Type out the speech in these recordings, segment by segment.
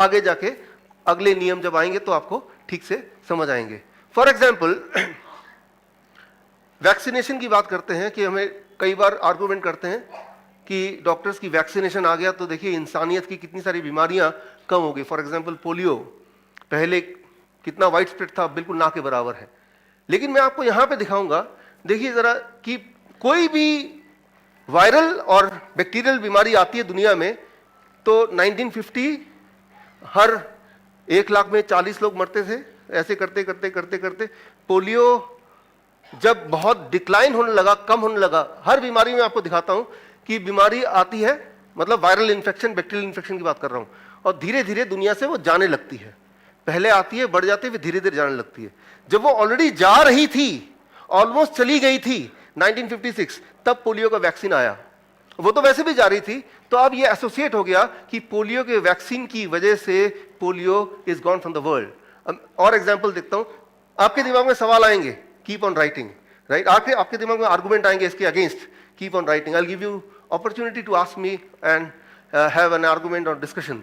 आगे जाके अगले नियम जब आएंगे तो आपको ठीक से समझ आएंगे। फॉर एग्जाम्पल वैक्सीनेशन की बात करते हैं कि हमें कई बार आर्गूमेंट करते हैं कि डॉक्टर्स की वैक्सीनेशन आ गया तो देखिए इंसानियत की कितनी सारी बीमारियां कम हो गई। फॉर एग्जाम्पल पोलियो पहले कितना वाइड स्प्रेड था, अब बिल्कुल ना के बराबर है। लेकिन मैं आपको यहां पे दिखाऊंगा, देखिए जरा कि कोई भी वायरल और बैक्टीरियल बीमारी आती है दुनिया में तो 1950 हर 1 लाख में 40 लोग मरते थे। ऐसे करते करते करते करते पोलियो जब बहुत डिक्लाइन होने लगा, कम होने लगा, हर बीमारी में आपको दिखाता हूं कि बीमारी आती है, मतलब वायरल इन्फेक्शन, बैक्टीरियल इन्फेक्शन की बात कर रहा हूं, और धीरे धीरे दुनिया से वो जाने लगती है। पहले आती है, बढ़ जाती है, फिर धीरे धीरे जाने लगती है। जब वो ऑलरेडी जा रही थी, ऑलमोस्ट चली गई थी 1956, तब पोलियो का वैक्सीन आया। वो तो वैसे भी जा रही थी, तो अब ये एसोसिएट हो गया कि पोलियो के वैक्सीन की वजह से polio is gone from the world. और एग्जांपल देखता हूं, आपके दिमाग में सवाल आएंगे, कीप ऑन राइटिंग, राइट? आपके दिमाग में आर्गुमेंट आएंगे इसके against, keep on writing. I will give you opportunity to ask me and have an argument और डिस्कशन।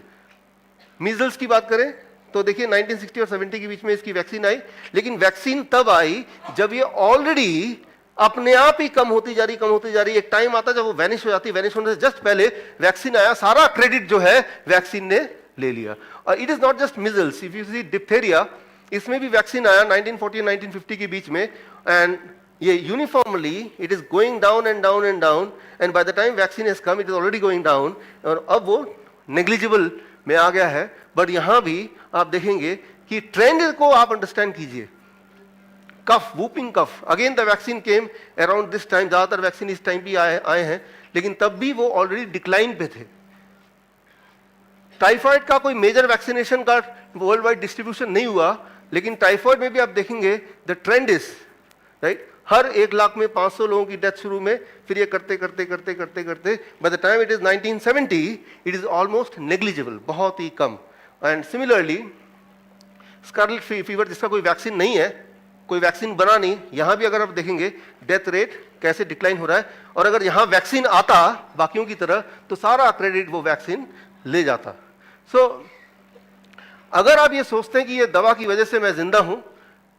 मीजल्स की बात करें तो देखिए 1960 और 70 के बीच में इसकी वैक्सीन आई, लेकिन वैक्सीन तब आई जब ये ऑलरेडी अपने आप ही कम होती जा रही। एक टाइम आता जब वो वैनिश हो जाती, वैनिश होने से जस्ट पहले वैक्सीन आया, सारा क्रेडिट जो है वैक्सीन ने ले लिया। और it is not just measles, if you see diphtheria, इसमें भी वैक्सीन आया 1940 1950 के बीच में, एंड ये uniformly it is going down and down and down, and by the time vaccine has come it is already going down, और अब वो negligible में आ गया है। बट यहां भी आप देखेंगे कि ट्रेंड को आप अंडरस्टैंड कीजिए। Cough, whooping cough, again the vaccine came around this time, ज्यादातर वैक्सीन इस टाइम भी आए हैं, लेकिन तब भी वो ऑलरेडी डिक्लाइन पे थे। टाइफाइड का कोई मेजर वैक्सीनेशन का वर्ल्ड वाइड डिस्ट्रीब्यूशन नहीं हुआ, लेकिन टाइफाइड में भी आप देखेंगे द ट्रेंड इज राइट, हर 1 लाख में 500 लोगों की डेथ शुरू में, फिर ये करते करते करते करते करते by the time it is 1970 it is almost negligible, बहुत ही कम। एंड सिमिलरली स्कारलेट फीवर, जिसका कोई वैक्सीन नहीं है, कोई वैक्सीन बना नहीं, यहां भी अगर आप देखेंगे डेथ रेट कैसे डिक्लाइन हो रहा है, और अगर यहां वैक्सीन आता बाकियों की तरह तो सारा क्रेडिट वो वैक्सीन ले जाता। अगर आप ये सोचते हैं कि ये दवा की वजह से मैं जिंदा हूं,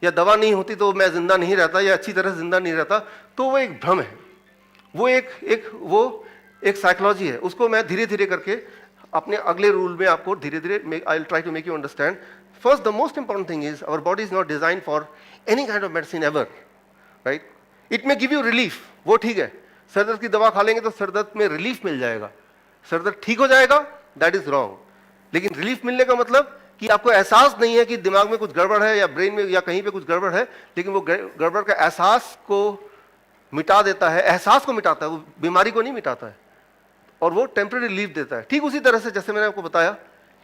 या दवा नहीं होती तो मैं जिंदा नहीं रहता, या अच्छी तरह जिंदा नहीं रहता, तो वो एक भ्रम है, वो एक साइकोलॉजी है। उसको मैं धीरे धीरे करके अपने अगले रूल में आपको धीरे धीरे I will try to make you understand. First, the most important thing is our body is not designed for any kind of medicine ever, right? It may give you relief, वो ठीक है, sir दर्द की दवा खा लेंगे तो sir दर्द में रिलीफ मिल जाएगा, सर दर्द ठीक हो जाएगा, that is wrong। लेकिन रिलीफ मिलने का मतलब कि आपको एहसास नहीं है कि दिमाग में कुछ गड़बड़ है या ब्रेन में या कहीं पे कुछ गड़बड़ है, लेकिन वो गड़बड़ का एहसास को मिटा देता है, एहसास को मिटाता है, वो बीमारी को नहीं मिटाता है, और वो टेम्परेरी रिलीफ देता है। ठीक उसी तरह से जैसे मैंने आपको बताया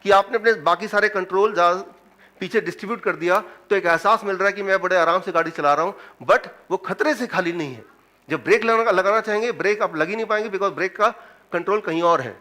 कि आपने अपने बाकी सारे कंट्रोल पीछे डिस्ट्रीब्यूट कर दिया, तो एक एहसास मिल रहा है कि मैं बड़े आराम से गाड़ी चला रहा हूं, बट वो खतरे से खाली नहीं है। जब ब्रेक लगाना चाहेंगे, ब्रेक आप लग ही नहीं पाएंगे, बिकॉज ब्रेक का कंट्रोल कहीं और है।